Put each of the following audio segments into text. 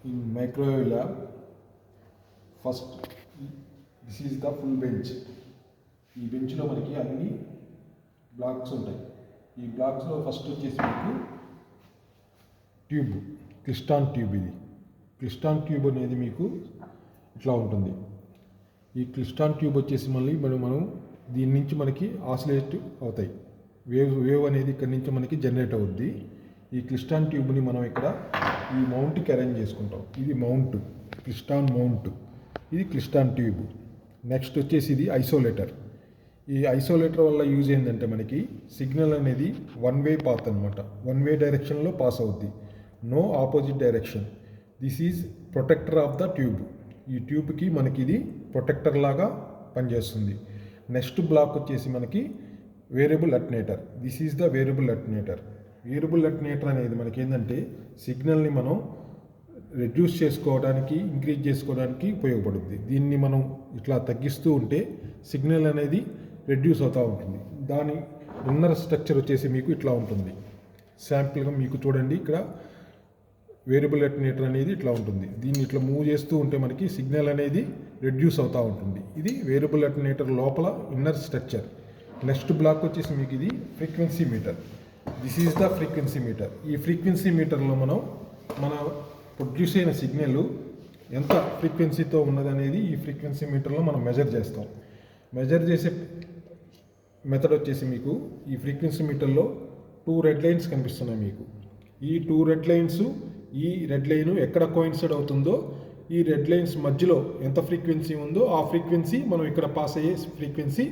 In microwave lab, first this is the full bench. ఈ బెంచ్లో మనకి అన్ని బ్లాక్స్ ఉంటాయి. ఈ బ్లాక్స్లో ఫస్ట్ వచ్చేసి మీకు ట్యూబ్, క్లిస్టాన్ ట్యూబ్. ఇది క్లిస్టాన్ ట్యూబ్ అనేది మీకు ఇట్లా ఉంటుంది. ఈ క్లిస్టాన్ ట్యూబ్ వచ్చేసి మళ్ళీ మనం దీని నుంచి మనకి ఆసిలేట్ అవుతాయి. వేవ్ అనేది ఇక్కడ నుంచి మనకి జనరేట్ అవుద్ది. ఈ క్లిస్టాన్ ట్యూబ్ని మనం ఇక్కడ ఈ మౌంట్కి అరేంజ్ చేసుకుంటాం. ఇది మౌంట్, క్లిస్టాన్ మౌంట్. ఇది క్లిస్టాన్ ట్యూబ్. నెక్స్ట్ వచ్చేసి ఇది ఐసోలేటర్. ఈ ఐసోలేటర్ వల్ల యూజ్ ఏంటంటే మనకి సిగ్నల్ అనేది వన్ వే పాత్ అనమాట. వన్ వే డైరెక్షన్లో పాస్ అవుద్ది, no opposite direction. This is protector of the tube. ఈ ట్యూబ్కి మనకి ఇది ప్రొటెక్టర్ లాగా పనిచేస్తుంది. నెక్స్ట్ బ్లాక్ వచ్చేసి మనకి variable attenuator. This is the variable attenuator. Variable attenuator అనేది మనకి ఏంటంటే సిగ్నల్ని మనం రెడ్యూస్ చేసుకోవడానికి, ఇంక్రీజ్ చేసుకోవడానికి ఉపయోగపడుతుంది. దీన్ని మనం ఇట్లా తగ్గిస్తూ ఉంటే సిగ్నల్ అనేది రెడ్యూస్ అవుతూ ఉంటుంది. దాని ఇన్నర్ స్ట్రక్చర్ వచ్చేసి మీకు ఇట్లా ఉంటుంది. శాంపుల్గా మీకు చూడండి, ఇక్కడ వేరియబుల్ అటెన్యూటర్ అనేది ఇట్లా ఉంటుంది. దీన్ని ఇట్లా మూవ్ చేస్తూ ఉంటే మనకి సిగ్నల్ అనేది రెడ్యూస్ అవుతూ ఉంటుంది. ఇది వేరియబుల్ అటెన్యూటర్ లోపల ఇన్నర్ స్ట్రక్చర్. నెక్స్ట్ బ్లాక్ వచ్చేసి మీకు ఇది frequency meter. This is the frequency meter. ఈ ఫ్రీక్వెన్సీ మీటర్లో మన ప్రొడ్యూస్ అయిన సిగ్నల్ ఎంత ఫ్రీక్వెన్సీతో ఉన్నదనేది ఈ ఫ్రీక్వెన్సీ మీటర్లో మనం మెజర్ చేస్తాం. మెజర్ చేసే మెథడ్ వచ్చేసి మీకు ఈ ఫ్రీక్వెన్సీ మీటర్లో 2 రెడ్ లైన్స్ కనిపిస్తున్నాయి మీకు. ఈ 2 రెడ్ లైన్స్, ఈ రెడ్ లైన్ ఎక్కడ కోయిన్సైడ్ అవుతుందో ఈ రెడ్ లైన్స్ మధ్యలో ఎంత ఫ్రీక్వెన్సీ ఉందో ఆ ఫ్రీక్వెన్సీ మనం ఇక్కడ పాస్ అయ్యే ఫ్రీక్వెన్సీ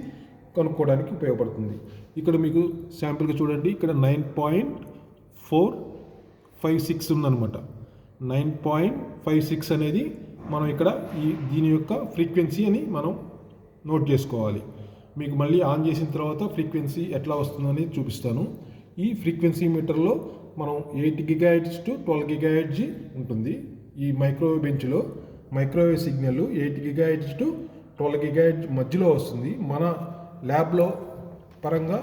కనుక్కోవడానికి ఉపయోగపడుతుంది. ఇక్కడ మీకు శాంపుల్గా చూడండి, ఇక్కడ 9.456 ఉందన్నమాట. 9.56 అనేది మనం ఇక్కడ దీని యొక్క ఫ్రీక్వెన్సీ అని మనం నోట్ చేసుకోవాలి. మీకు మళ్ళీ ఆన్ చేసిన తర్వాత ఫ్రీక్వెన్సీ ఎట్లా వస్తుందని చూపిస్తాను. ఈ ఫ్రీక్వెన్సీ మీటర్లో మనం 8 GHz to 12 GHz ఉంటుంది. ఈ మైక్రోవేవ్ బెంచ్లో microwave signal 8 GHz to 12 GHz మధ్యలో వస్తుంది. మన ల్యాబ్లో పరంగా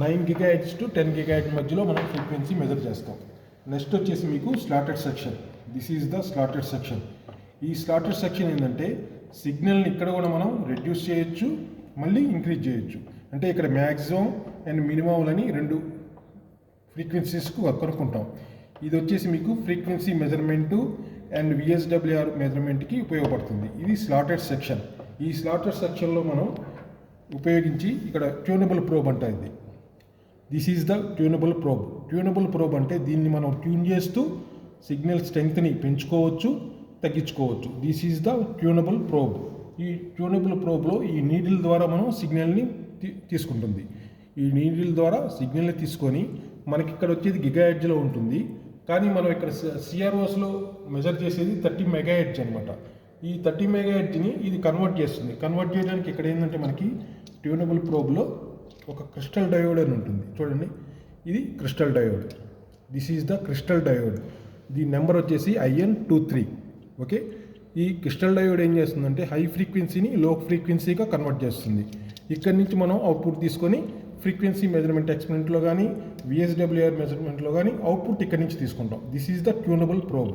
9 GHz to 10 GHz మధ్యలో మనం ఫ్రీక్వెన్సీ మెజర్ చేస్తాం. నెక్స్ట్ వచ్చేసి మీకు slotted section. This is the slotted section. ఈ స్లాటెడ్ సెక్షన్ ఏంటంటే సిగ్నల్ని ఇక్కడ కూడా మనం రెడ్యూస్ చేయొచ్చు, మళ్ళీ ఇంక్రీజ్ చేయొచ్చు. అంటే ఇక్కడ మ్యాక్సిమం అండ్ మినిమం అని 2 ఫ్రీక్వెన్సీస్కు కనుక్కుంటాం. ఇది వచ్చేసి మీకు ఫ్రీక్వెన్సీ మెజర్మెంటు అండ్ VSWR మెజర్మెంట్కి ఉపయోగపడుతుంది. ఇది స్లాటెడ్ సెక్షన్. ఈ స్లాటెడ్ సెక్షన్లో మనం ఉపయోగించి ఇక్కడ ట్యూనబుల్ ప్రోబ్ అంటారు. ఇది this is the tunable probe. Tunable probe అంటే దీన్ని మనం ట్యూన్ చేస్తూ సిగ్నల్ స్ట్రెంగ్త్ని పెంచుకోవచ్చు, తగ్గించుకోవచ్చు. This is the tunable probe. ఈ ట్యూనబుల్ ప్రోబ్లో ఈ నీడిల్ ద్వారా మనం సిగ్నల్ని తీసుకుంటుంది. ఈ నీడిల్ ద్వారా సిగ్నల్ని తీసుకొని మనకి ఇక్కడ వచ్చేది గిగాహెర్ట్జ్లో ఉంటుంది. కానీ మనం ఇక్కడ CROస్లో మెజర్ చేసేది 30 MHz అనమాట. ఈ 30 MHzని ఇది కన్వర్ట్ చేస్తుంది. కన్వర్ట్ చేయడానికి ఇక్కడ ఏంటంటే మనకి ట్యూనబుల్ ప్రోబ్లో ఒక క్రిస్టల్ డయోడ్ అని ఉంటుంది. చూడండి, ఇది crystal diode. This is the crystal diode. దీని నెంబర్ వచ్చేసి IN23. ఓకే, ఈ క్రిస్టల్ డయోడ్ ఏం చేస్తుందంటే హై ఫ్రీక్వెన్సీని లో ఫ్రీక్వెన్సీగా కన్వర్ట్ చేస్తుంది. ఇక్కడ నుంచి మనం అవుట్పుట్ తీసుకొని ఫ్రీక్వెన్సీ మెజర్మెంట్ ఎక్స్పెరిమెంట్లో కానీ VSWR మెజర్మెంట్లో కానీ అవుట్పుట్ ఇక్కడ నుంచి తీసుకుంటాం. This is the tunable probe.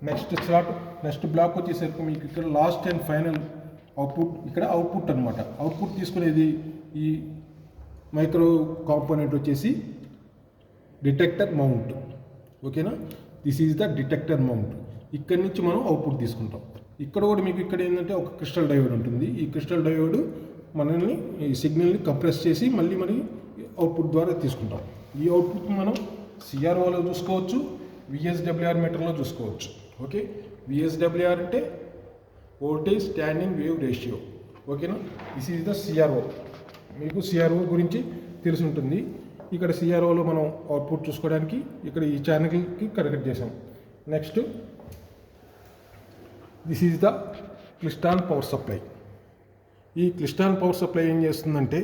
Next block వచ్చేసరికి మీకు ఇక్కడ లాస్ట్ అండ్ ఫైనల్ అవుట్పుట్, ఇక్కడ అవుట్పుట్ అనమాట. అవుట్పుట్ తీసుకునేది ఈ మైక్రో కాంపోనెంట్ వచ్చేసి డిటెక్టర్ మౌంట్. ఓకేనా, this is the detector mount. ఇక్కడి నుంచి మనం అవుట్పుట్ తీసుకుంటాం. ఇక్కడ కూడా మీకు ఇక్కడ ఏంటంటే ఒక క్రిస్టల్ డయోడ్ ఉంటుంది. ఈ క్రిస్టల్ డయోడ్ మనల్ని ఈ సిగ్నల్ని కంప్రెస్ చేసి మళ్ళీ అవుట్పుట్ ద్వారా తీసుకుంటాం. ఈ అవుట్పుట్ మనం CROలో చూసుకోవచ్చు, VSWR మీటర్లో చూసుకోవచ్చు. ఓకే, VSWR అంటే వోల్టేజ్ స్టాండింగ్ వేవ్ రేషియో. ఓకేనా, దిస్ ఈజ్ ద CRO. మీకు CRO గురించి తెలిసి ఉంటుంది. ఇక్కడ CROలో మనం అవుట్పుట్ చూసుకోవడానికి ఇక్కడ ఈ ఛానల్కి కనెక్ట్ చేసాం. Next this is the klystron power supply. ఈ క్లిస్టాన్ పవర్ సప్లై ఏం చేస్తుందంటే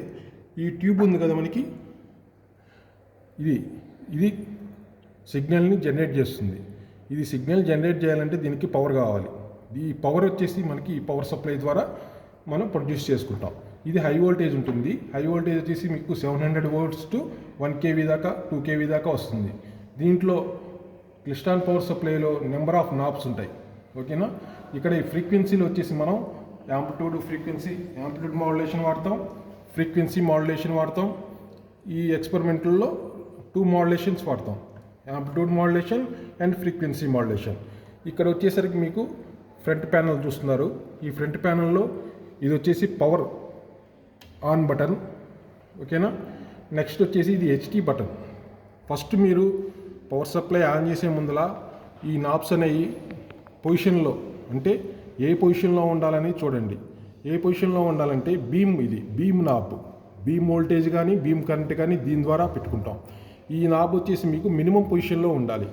ఈ ట్యూబ్ ఉంది కదా మనకి, ఇది సిగ్నల్ని జనరేట్ చేస్తుంది. ఇది సిగ్నల్ జనరేట్ చేయాలంటే దీనికి పవర్ కావాలి. ఈ పవర్ వచ్చేసి మనకి ఈ పవర్ సప్లై ద్వారా మనం ప్రొడ్యూస్ చేసుకుంటాం. ఇది హై వోల్టేజ్ ఉంటుంది. హై వోల్టేజ్ వచ్చేసి మీకు 700 volts టు 1 kV దాకా 2 kV దాకా వస్తుంది. దీంట్లో క్లిస్టాన్ పవర్ సప్లైలో నెంబర్ ఆఫ్ నాబ్స్ ఉంటాయి. ఓకేనా. ఇక్కడ ఈ ఫ్రీక్వెన్సీలో వచ్చేసి మనం యాంప్లిట్యూడ్ మాడ్యులేషన్ వాడతాం, ఫ్రీక్వెన్సీ మాడ్యులేషన్ వాడతాం. ఈ ఎక్స్పెరిమెంట్లో 2 మాడ్యులేషన్స్ వాడతాం, amplitude modulation and frequency modulation. ఇక్కడ వచ్చేసరికి మీకు ఫ్రంట్ ప్యానల్ చూస్తున్నారు. ఈ ఫ్రంట్ ప్యానల్లో ఇది వచ్చేసి పవర్ ఆన్ బటన్. ఓకేనా. నెక్స్ట్ వచ్చేసి ఇది హెచ్టీ బటన్. ఫస్ట్ మీరు పవర్ సప్లై ఆన్ చేసే ముందల ఈ నాబ్స్ అనేవి పొజిషన్లో, అంటే ఏ పొజిషన్లో ఉండాలని చూడండి. ఏ పొజిషన్లో ఉండాలంటే బీమ్ నాబ్, బీమ్ వోల్టేజ్ కానీ బీమ్ కరెంట్ కానీ దీని ద్వారా పెట్టుకుంటాం. ఈ నాబ్ వచ్చేసి మీకు మినిమం పొజిషన్లో ఉండాలి.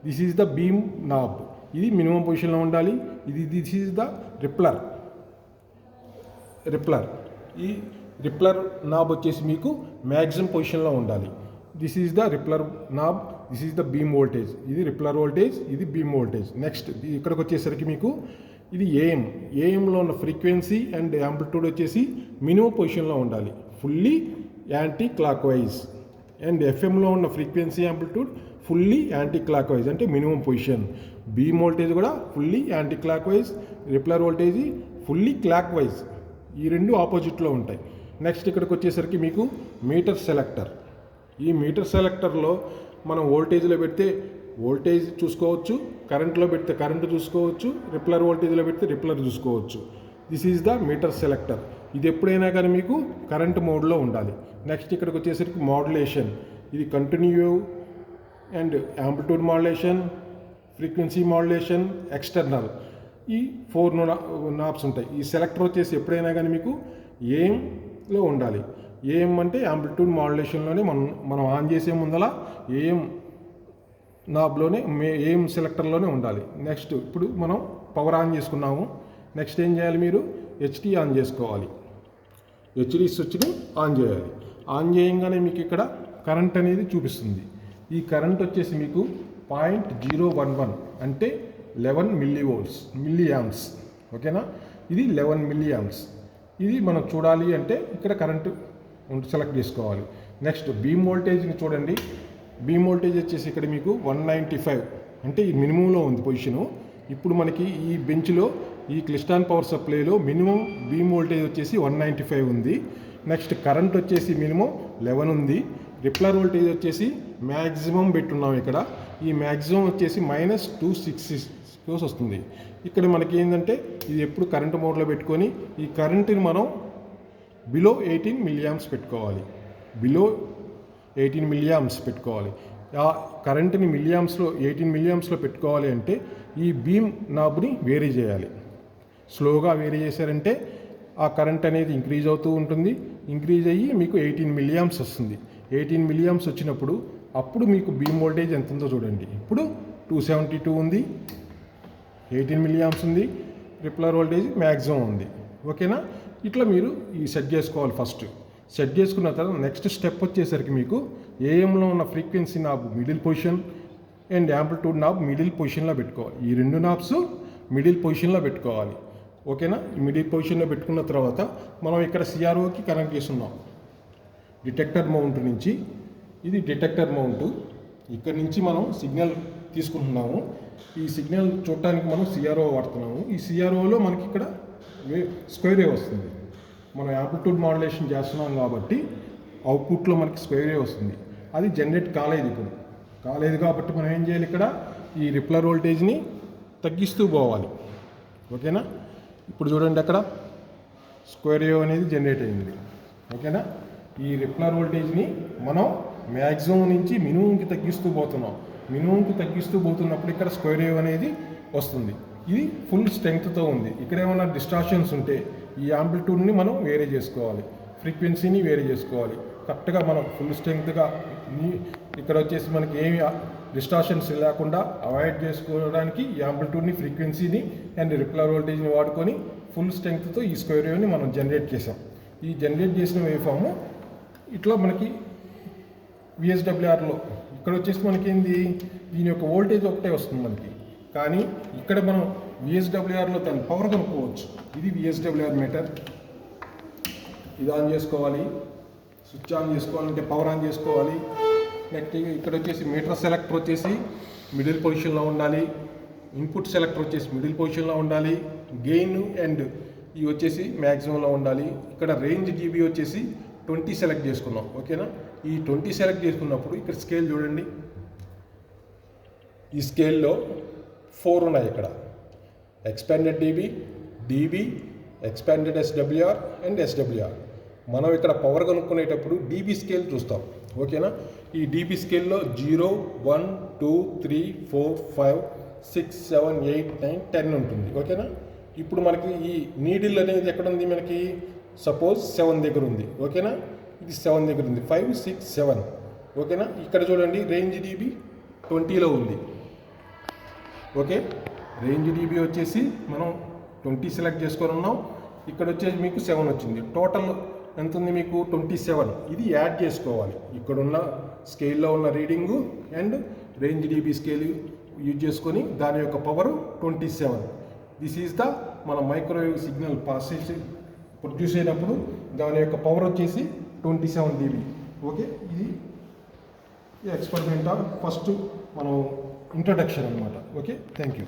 This is the beam knob. ఇది మినిమం పొజిషన్లో ఉండాలి. This is the repeller. ఈ రిప్లర్ నాబ్ వచ్చేసి మీకు మ్యాక్సిమం పొజిషన్లో ఉండాలి. This is the repeller knob, this is the beam voltage. ఇది రిప్లర్ వోల్టేజ్, ఇది బీమ్ వోల్టేజ్. నెక్స్ట్ ఇక్కడికి వచ్చేసరికి మీకు ఇది ఏఎంలో ఉన్న ఫ్రీక్వెన్సీ అండ్ యాంప్లిట్యూడ్ వచ్చేసి మినిమం పొజిషన్లో ఉండాలి, fully anticlockwise. And ఎఫ్ఎంలో ఉన్న frequency amplitude fully anticlockwise, అంటే మినిమం పొజిషన్. బీమ్ వోల్టేజ్ కూడా fully anticlockwise, repeller voltage fully clockwise. ఈ రెండు ఆపోజిట్లో ఉంటాయి. నెక్స్ట్ ఇక్కడికి వచ్చేసరికి మీకు మీటర్ సెలెక్టర్. ఈ మీటర్ సెలెక్టర్లో మనం వోల్టేజ్లో పెడితే వోల్టేజ్ చూసుకోవచ్చు, కరెంట్లో పెడితే కరెంటు చూసుకోవచ్చు, రిప్లర్ వోల్టేజ్లో పెడితే రిప్లర్ చూసుకోవచ్చు. This is the meter selector. ఇది ఎప్పుడైనా కానీ మీకు కరెంట్ మోడ్లో ఉండాలి. నెక్స్ట్ ఇక్కడికి వచ్చేసరికి మాడ్యులేషన్. ఇది continue and amplitude modulation, frequency modulation, external. ఈ 4 నాబ్స్ ఉంటాయి. ఈ సెలెక్టర్ వచ్చేసి ఎప్పుడైనా కానీ మీకు ఏఎంలో ఉండాలి. ఏఎం అంటే యాంప్లిట్యూడ్ మాడ్యులేషన్లోనే మనం ఆన్ చేసే ముందల ఏఎం నాబ్లోనే ఏఎం సెలెక్టర్లోనే ఉండాలి. నెక్స్ట్ ఇప్పుడు మనం పవర్ ఆన్ చేసుకున్నాము. నెక్స్ట్ ఏం చేయాలి, మీరు హెచ్టీ ఆన్ చేసుకోవాలి. హెచ్డి స్విచ్ని ఆన్ చేయాలి. ఆన్ చేయగానే మీకు ఇక్కడ కరెంట్ అనేది చూపిస్తుంది. ఈ కరెంట్ వచ్చేసి మీకు 0.011 అంటే 11 మిల్లీ యాంప్స్. ఓకేనా. ఇది 11 మిల్లీ యాంప్స్. ఇది మనం చూడాలి అంటే ఇక్కడ కరెంటు సెలెక్ట్ చేసుకోవాలి. నెక్స్ట్ బీమ్ వోల్టేజ్ని చూడండి. బీమ్ వోల్టేజ్ వచ్చేసి ఇక్కడ మీకు 195 అంటే ఈ మినిమంలో ఉంది పొజిషను. ఇప్పుడు మనకి ఈ బెంచ్లో ఈ klystron power సప్లైలో minimum beam voltage వచ్చేసి 195 ఉంది. నెక్స్ట్ కరెంట్ వచ్చేసి మినిమం 11 ఉంది. రిప్లర్ వోల్టేజ్ వచ్చేసి మ్యాక్సిమం పెట్టున్నాం ఇక్కడ. ఈ మ్యాక్సిమం వచ్చేసి -266 వస్తుంది. ఇక్కడ మనకి ఏంటంటే ఇది ఎప్పుడు కరెంట్ మోడ్లో పెట్టుకొని ఈ కరెంట్ని మనం బిలో 18 మిల్లియాంప్స్ పెట్టుకోవాలి. బిలో 18 మిల్లియాంప్స్ పెట్టుకోవాలి. ఆ కరెంట్ని 18 మిల్లియాంప్స్లో పెట్టుకోవాలి అంటే ఈ బీమ్ నాబ్ని వేరీ చేయాలి. స్లోగా వేరీ చేశారంటే ఆ కరెంట్ అనేది ఇంక్రీజ్ అవుతూ ఉంటుంది. ఇంక్రీజ్ అయ్యి మీకు 18 మిల్లియాంప్స్ వస్తుంది. 18 మిల్లియాంప్స్ వచ్చినప్పుడు అప్పుడు మీకు బీమ్ వోల్టేజ్ ఎంత ఉందో చూడండి. ఇప్పుడు 272 ఉంది, 18 మిల్లియాంప్స్ ఉంది, రిప్లర్ వోల్టేజ్ మ్యాక్సిమం ఉంది. ఓకేనా. ఇట్లా మీరు ఈ సెట్ చేసుకోవాలి. ఫస్ట్ సెట్ చేసుకున్న తర్వాత నెక్స్ట్ స్టెప్ వచ్చేసరికి మీకు ఏఎంలో ఉన్న frequency knob middle position and amplitude knob middle పొజిషన్లో పెట్టుకోవాలి. ఈ 2 నాబ్స్ మిడిల్ పొజిషన్లో పెట్టుకోవాలి. ఓకేనా. ఈ మిడిల్ పొజిషన్లో పెట్టుకున్న తర్వాత మనం ఇక్కడ సిఆర్ఓకి కనెక్ట్ చేస్తున్నాం. డిటెక్టర్ మౌంట్ నుంచి ఇది డిటెక్టర్ మౌంట్. ఇక్కడ నుంచి మనం సిగ్నల్ తీసుకుంటున్నాము. ఈ సిగ్నల్ చూడటానికి మనం సిఆర్ఓ వాడుతున్నాము. ఈ సిఆర్ఓలో మనకి ఇక్కడ స్క్వేర్ వేవ్ వస్తుంది. మనం యాంప్లిట్యూడ్ మాడ్యులేషన్ చేస్తున్నాం కాబట్టి అవుట్పుట్లో మనకి స్క్వేర్ వేవ్ వస్తుంది. అది జనరేట్ కాలేదు కాబట్టి మనం ఏం చేయాలి, ఇక్కడ ఈ రిప్లర్ వోల్టేజ్ని తగ్గిస్తూ పోవాలి. ఓకేనా. ఇప్పుడు చూడండి అక్కడ స్క్వేర్ వేవ్ అనేది జనరేట్ అయింది. ఓకేనా. ఈ రిప్లర్ వోల్టేజ్ని మనం మ్యాక్సిమం నుంచి మినిమంకి తగ్గిస్తూ పోతున్నాం. మినిమంకి తగ్గిస్తూ పోతున్నప్పుడు ఇక్కడ స్క్వేర్ వేవ్ అనేది వస్తుంది. ఇది ఫుల్ స్ట్రెంగ్త్తో ఉంది. ఇక్కడ ఏమైనా డిస్టార్షన్స్ ఉంటే ఈ యాంప్లిట్యూడ్ని మనం వేరే చేసుకోవాలి, ఫ్రీక్వెన్సీని వేరే చేసుకోవాలి. కరెక్ట్గా మనం ఫుల్ స్ట్రెంగ్త్గా ఇక్కడ వచ్చేసి మనకి ఏమి డిస్టార్షన్స్ లేకుండా అవాయిడ్ చేసుకోవడానికి ఈ యాంప్లిట్యూడ్ని, ఫ్రీక్వెన్సీని అండ్ రిప్లర్ వోల్టేజ్ని వాడుకొని ఫుల్ స్ట్రెంగ్త్తో ఈ స్క్వేర్ వేవ్ని మనం జనరేట్ చేసాం. ఈ జనరేట్ చేసిన వేవ్ ఫాము ఇట్లా మనకి విఎస్డబ్ల్యూఆర్లో ఇక్కడ వచ్చేసి మనకి ఏంది, దీని యొక్క వోల్టేజ్ ఒకటే వస్తుంది మనకి. కానీ ఇక్కడ మనం విఎస్డబ్ల్యూఆర్లో దాని పవర్ కనుక్కోవచ్చు. ఇది విఎస్డబ్ల్యూఆర్ మీటర్. ఇది ఆన్ చేసుకోవాలి, స్విచ్ ఆన్ చేసుకోవాలంటే పవర్ ఆన్ చేసుకోవాలి. నెక్స్ట్ ఇక్కడ వచ్చేసి మీటర్ సెలెక్టర్ వచ్చేసి మిడిల్ పొజిషన్లో ఉండాలి, ఇన్పుట్ సెలెక్టర్ వచ్చేసి మిడిల్ పొజిషన్లో ఉండాలి, గెయిన్ అండ్ ఇవి వచ్చేసి మ్యాక్సిమంలో ఉండాలి. ఇక్కడ రేంజ్ జీబీ వచ్చేసి 20 సెలెక్ట్ చేసుకున్నాం. ఓకేనా, ఈ 20 సెలెక్ట్ చేసుకున్నప్పుడు ఇక్కడ స్కేల్ చూడండి, ఈ స్కేల్లో 4 ఉన్నాయి. ఇక్కడ expanded dB, dB, expanded SWR and SWR. మనం ఇక్కడ పవర్ కనుక్కునేటప్పుడు డీబీ స్కేల్ చూస్తాం. ఓకేనా, ఈ డీబీ స్కేల్లో 0, 1, 2, 3, 4, 5, 6, 7, 8, 9, 10 ఉంటుంది. ఓకేనా, ఇప్పుడు మనకి ఈ నీడిల్ అనేది ఎక్కడ ఉంది, మనకి సపోజ్ 7 దగ్గర ఉంది. ఓకేనా, ఇది 7 దగ్గర ఉంది, 5, 6, 7. ఓకేనా, ఇక్కడ చూడండి రేంజ్ డీబీ 20లో ఉంది. ఓకే, రేంజ్ డీబీ వచ్చేసి మనం 20 సెలెక్ట్ చేసుకొని ఉన్నాం. ఇక్కడ వచ్చేసి మీకు 7 వచ్చింది. టోటల్ ఎంత ఉంది మీకు? 27. ఇది యాడ్ చేసుకోవాలి. ఇక్కడున్న స్కేల్లో ఉన్న reading and range dB scale use చేసుకొని దాని యొక్క పవర్ 27. దిస్ ఈజ్ ద మన మైక్రోవేవ్ సిగ్నల్ ప్రొడ్యూస్ అయినప్పుడు దాని యొక్క పవర్ వచ్చేసి 27 dB. ఓకే, ఇది ఎక్స్పెరిమెంట్ ఫస్ట్ మనం ఇంట్రడక్షన్ అనమాట. Okay, thank you.